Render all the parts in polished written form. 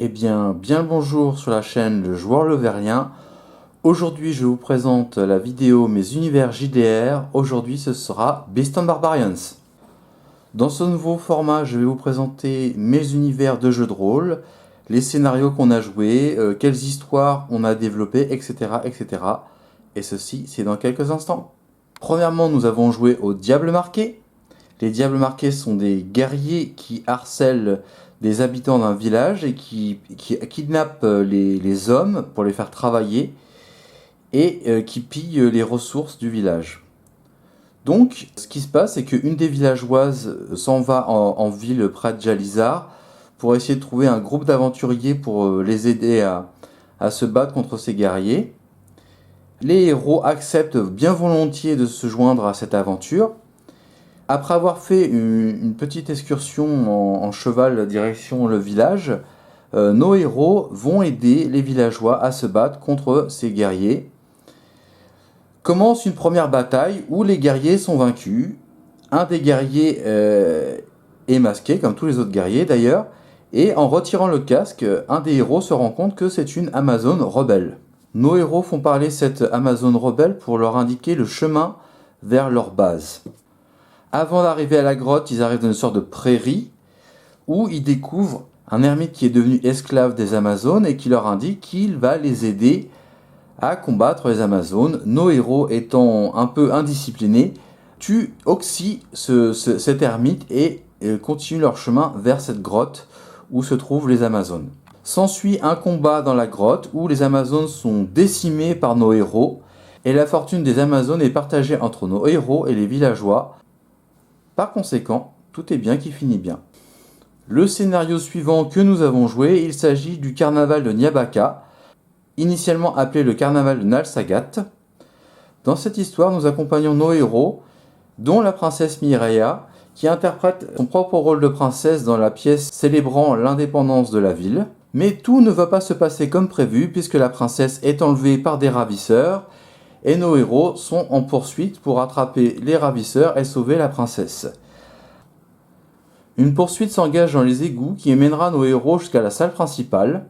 Bien le bonjour sur la chaîne Le Joueur Leverrien. Aujourd'hui, je vous présente la vidéo Mes univers JDR. Aujourd'hui, ce sera Beasts and Barbarians. Dans ce nouveau format, je vais vous présenter mes univers de jeux de rôle, les scénarios qu'on a joués, quelles histoires on a développées, etc., etc. Et ceci, c'est dans quelques instants. Premièrement, nous avons joué aux Diables Marqués. Les Diables Marqués sont des guerriers qui harcèlent des habitants d'un village et qui kidnappent les hommes pour les faire travailler et qui pillent les ressources du village. Donc, ce qui se passe, c'est qu'une des villageoises s'en va en ville près de Jalizar pour essayer de trouver un groupe d'aventuriers pour les aider à se battre contre ces guerriers. Les héros acceptent bien volontiers de se joindre à cette aventure. Après avoir fait une petite excursion en cheval direction le village, nos héros vont aider les villageois à se battre contre ces guerriers. Commence une première bataille où les guerriers sont vaincus. Un des guerriers est masqué, comme tous les autres guerriers d'ailleurs, et en retirant le casque, un des héros se rend compte que c'est une Amazone rebelle. Nos héros font parler cette Amazone rebelle pour leur indiquer le chemin vers leur base. Avant d'arriver à la grotte, ils arrivent dans une sorte de prairie où ils découvrent un ermite qui est devenu esclave des Amazones et qui leur indique qu'il va les aider à combattre les Amazones. Nos héros étant un peu indisciplinés, tuent aussi cet ermite et continuent leur chemin vers cette grotte où se trouvent les Amazones. S'ensuit un combat dans la grotte où les Amazones sont décimées par nos héros et la fortune des Amazones est partagée entre nos héros et les villageois. Par conséquent, tout est bien qui finit bien. Le scénario suivant que nous avons joué, il s'agit du carnaval de Nyabaka, initialement appelé le carnaval de Nalsagat. Dans cette histoire, nous accompagnons nos héros, dont la princesse Mireia, qui interprète son propre rôle de princesse dans la pièce célébrant l'indépendance de la ville. Mais tout ne va pas se passer comme prévu, puisque la princesse est enlevée par des ravisseurs, et nos héros sont en poursuite pour attraper les ravisseurs et sauver la princesse. Une poursuite s'engage dans les égouts qui mènera nos héros jusqu'à la salle principale,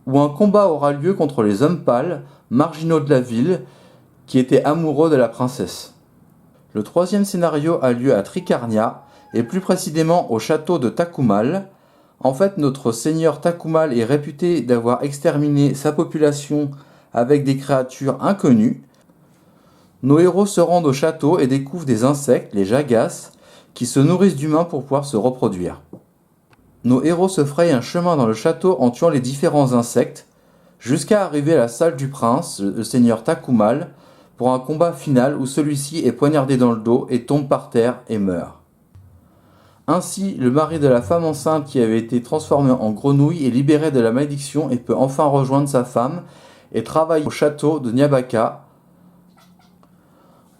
où un combat aura lieu contre les hommes pâles, marginaux de la ville, qui étaient amoureux de la princesse. Le troisième scénario a lieu à Tricarnia, et plus précisément au château de Takumal. En fait, notre seigneur Takumal est réputé d'avoir exterminé sa population avec des créatures inconnues. Nos héros se rendent au château et découvrent des insectes, les jagas, qui se nourrissent d'humains pour pouvoir se reproduire. Nos héros se frayent un chemin dans le château en tuant les différents insectes, jusqu'à arriver à la salle du prince, le seigneur Takumal, pour un combat final où celui-ci est poignardé dans le dos et tombe par terre et meurt. Ainsi, le mari de la femme enceinte qui avait été transformé en grenouille est libéré de la malédiction et peut enfin rejoindre sa femme et travailler au château de Nyabaka.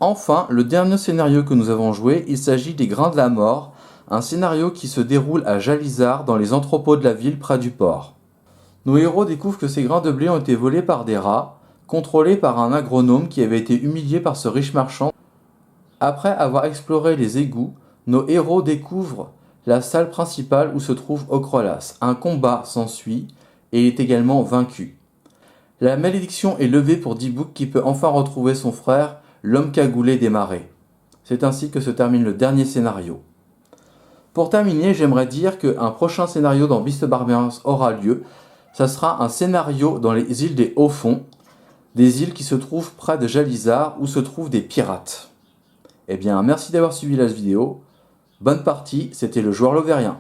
Enfin, le dernier scénario que nous avons joué, il s'agit des Grains de la Mort, un scénario qui se déroule à Jalizar dans les entrepôts de la ville près du port. Nos héros découvrent que ces grains de blé ont été volés par des rats, contrôlés par un agronome qui avait été humilié par ce riche marchand. Après avoir exploré les égouts, nos héros découvrent la salle principale où se trouve Okrolas. Un combat s'ensuit et il est également vaincu. La malédiction est levée pour Dibouk qui peut enfin retrouver son frère, l'homme cagoulé des marais. C'est ainsi que se termine le dernier scénario. Pour terminer, j'aimerais dire qu'un prochain scénario dans Beasts and Barbarians aura lieu. Ça sera un scénario dans les îles des Hauts-Fonds, des îles qui se trouvent près de Jalizar où se trouvent des pirates. Merci d'avoir suivi la vidéo. Bonne partie, c'était le Joueur Leverrien.